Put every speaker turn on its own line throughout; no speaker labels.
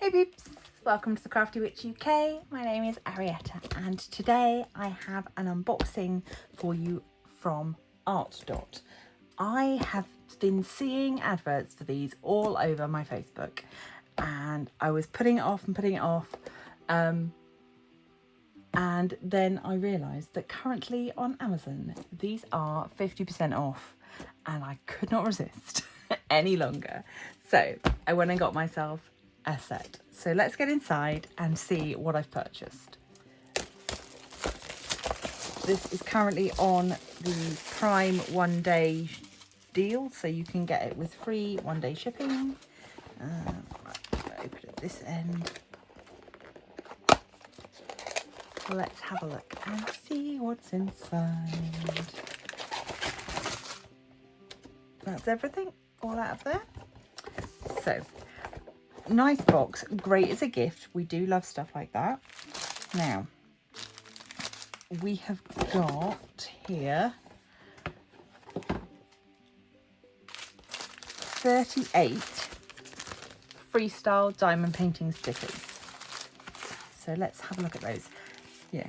Hey peeps, welcome to the Crafty Witch UK. My name is Arietta and today I have an unboxing for you from Artdot. I have been seeing adverts for these all over my Facebook and I was putting it off and then I realised that currently on Amazon these are 50% off and I could not resist any longer. So I went and got myself a set. So let's get inside and see what I've purchased. This is currently on the Prime 1 day deal, so you can get it with free 1 day shipping. Open at this end. Let's have a look and see what's inside. That's everything all out of there. So nice box, great as a gift. We do love stuff like that. Now we have got here 38 Freestyle diamond painting stickers. So let's have a look at those. Yeah,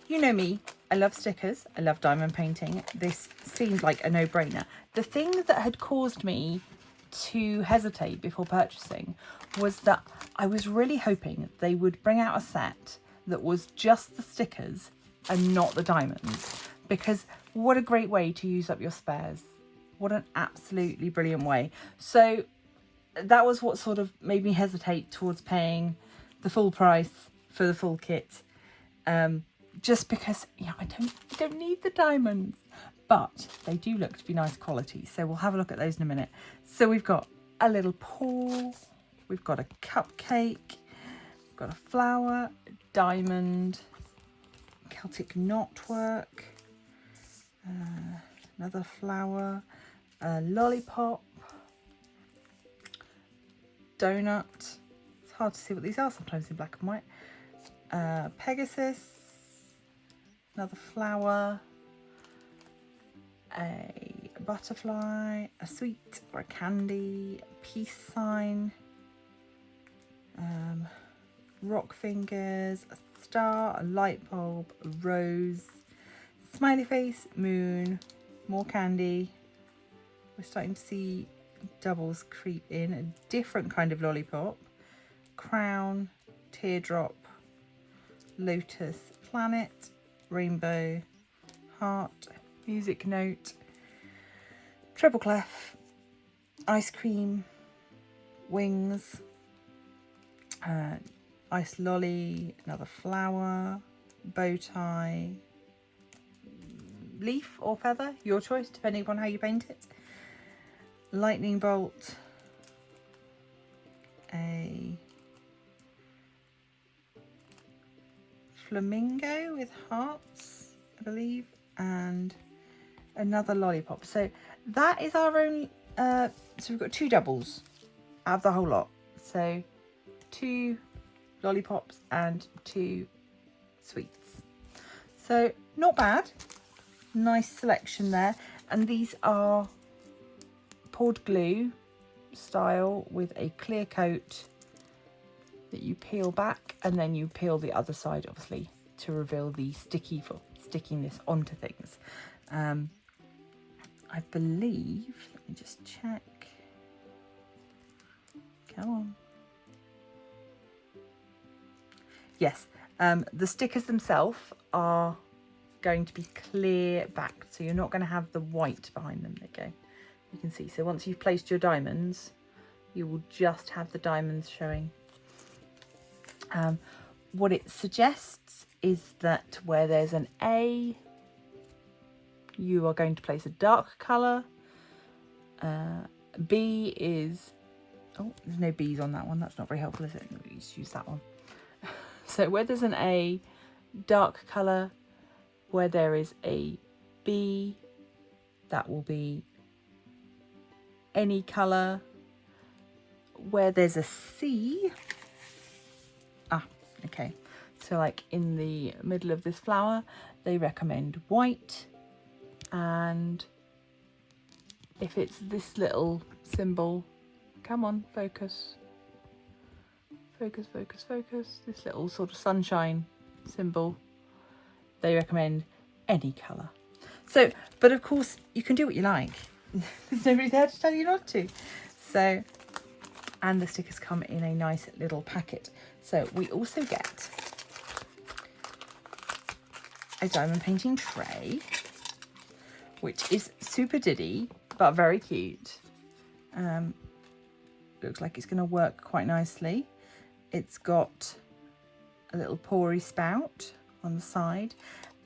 you know me, I love stickers, I love diamond painting. This seemed like a no-brainer. The thing that had caused me to hesitate before purchasing was that I was really hoping they would bring out a set that was just the stickers and not the diamonds, because what a great way to use up your spares. What an absolutely brilliant way. So that was what sort of made me hesitate towards paying the full price for the full kit, just because I don't need the diamonds. But they do look to be nice quality, so we'll have a look at those in a minute. So we've got a little paw, we've got a cupcake, we've got a flower, diamond, Celtic knotwork, another flower, a lollipop, donut. It's hard to see what these are sometimes in black and white. Pegasus, another flower, a butterfly, a sweet or a candy, a peace sign, rock fingers, a star, a light bulb, a rose, smiley face, moon, more candy. We're starting to see doubles creep in, a different kind of lollipop, crown, teardrop, lotus, planet, rainbow, heart, music note, treble clef, ice cream, wings, ice lolly, another flower, bow tie, leaf or feather, your choice depending upon how you paint it, lightning bolt, a flamingo with hearts, I believe, and another lollipop. So that is our only so we've got 2 doubles out of the whole lot, so 2 lollipops and 2 sweets. So not bad, nice selection there. And these are poured glue style with a clear coat that you peel back, and then you peel the other side obviously to reveal the stickiness onto things. I believe, let me just check, come on, yes, the stickers themselves are going to be clear back, so you're not going to have the white behind them. There you go, you can see. So once you've placed your diamonds, you will just have the diamonds showing. What it suggests is that where there's an A, you are going to place a dark colour. B is, oh, there's no B's on that one. That's not very helpful, is it? Let's use that one. So where there's an A, dark colour. Where there is a B, that will be any colour. Where there's a C, okay, so like in the middle of this flower, they recommend white, and if it's this little symbol, come on, focus, Focus, focus, focus. This little sort of sunshine symbol. They recommend any colour. So, but of course, you can do what you like. There's nobody there to tell you not to. So, and the stickers come in a nice little packet. So we also get a diamond painting tray, which is super diddy, but very cute. Looks like it's going to work quite nicely. It's got a little pory spout on the side,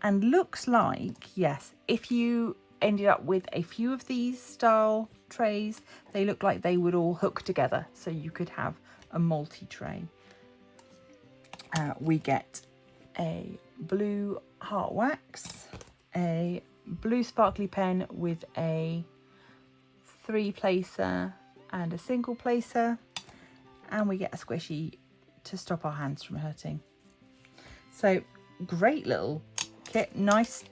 and looks like, yes, if you ended up with a few of these style trays, they look like they would all hook together, so you could have a multi-tray. We get a blue heart wax, a blue sparkly pen with a 3-placer and a single placer, and we get a squishy to stop our hands from hurting. So great little kit, nice,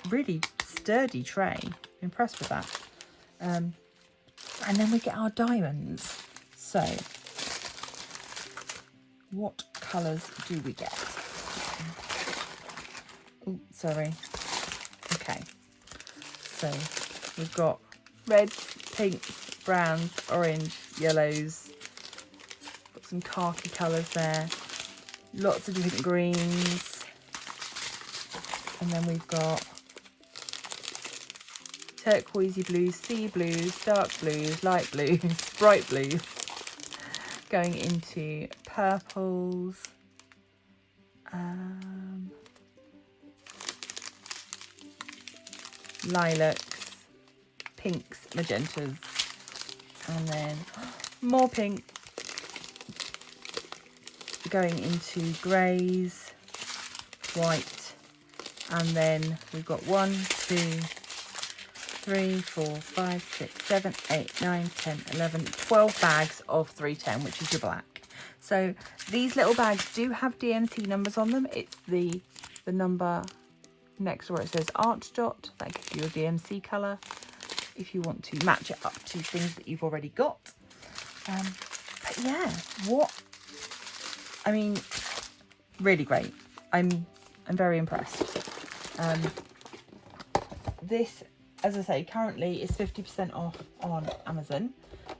really sturdy tray. Impressed with that. And then we get our diamonds. So what colours do we get? Oh, sorry. Okay, so we've got reds, pinks, browns, orange, yellows. Got some khaki colours there. Lots of different greens. And then we've got turquoisey blues, sea blues, dark blues, light blues, bright blues. Going into purples. Lilacs, pinks, magentas, and then more pink, going into greys, white, and then we've got 1, 2, 3, 4, 5, 6, 7, 8, 9, 10, 11, 12 bags of 310, which is your black. So these little bags do have DMC numbers on them. It's the number next where it says Artdot. That gives you a DMC colour if you want to match it up to things that you've already got. But yeah, I mean, really great. I'm very impressed. This, as I say, currently is 50% off on Amazon,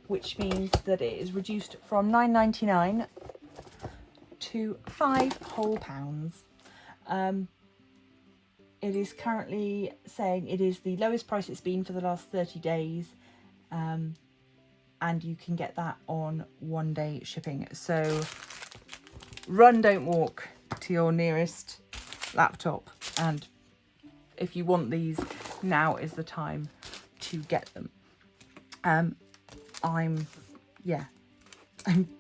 which means that it is reduced from £9.99 to £5 whole pounds. It is currently saying it is the lowest price it's been for the last 30 days. And you can get that on 1-day shipping. So run, don't walk to your nearest laptop. And if you want these, now is the time to get them. I'm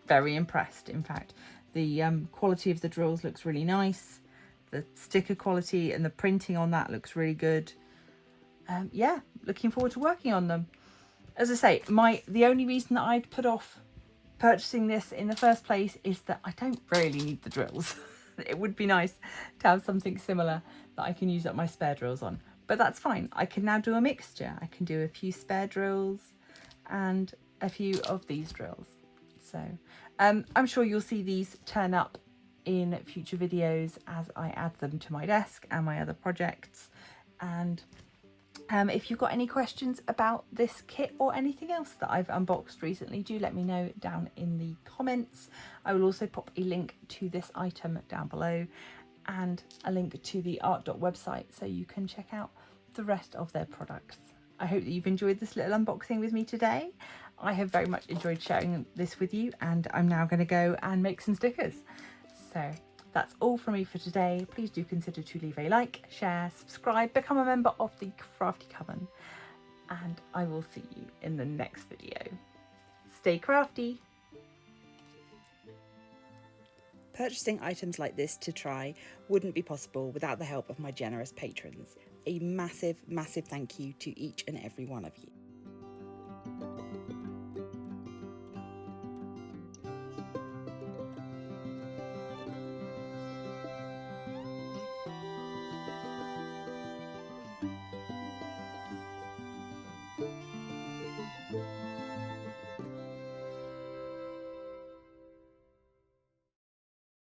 very impressed. In fact, the quality of the drills looks really nice. The sticker quality and the printing on that looks really good. Yeah, looking forward to working on them. As I say, the only reason that I'd put off purchasing this in the first place is that I don't really need the drills. It would be nice to have something similar that I can use up my spare drills on. But that's fine. I can now do a mixture. I can do a few spare drills and a few of these drills. So I'm sure you'll see these turn up in future videos as I add them to my desk and my other projects. And if you've got any questions about this kit or anything else that I've unboxed recently, do let me know down in the comments. I will also pop a link to this item down below and a link to the Artdot website so you can check out the rest of their products. I hope that you've enjoyed this little unboxing with me today. I have very much enjoyed sharing this with you, and I'm now going to go and make some stickers. So that's all from me for today. Please do consider to leave a like, share, subscribe, become a member of the Crafty Coven, and I will see you in the next video. Stay crafty! Purchasing items like this to try wouldn't be possible without the help of my generous patrons. A massive, massive thank you to each and every one of you.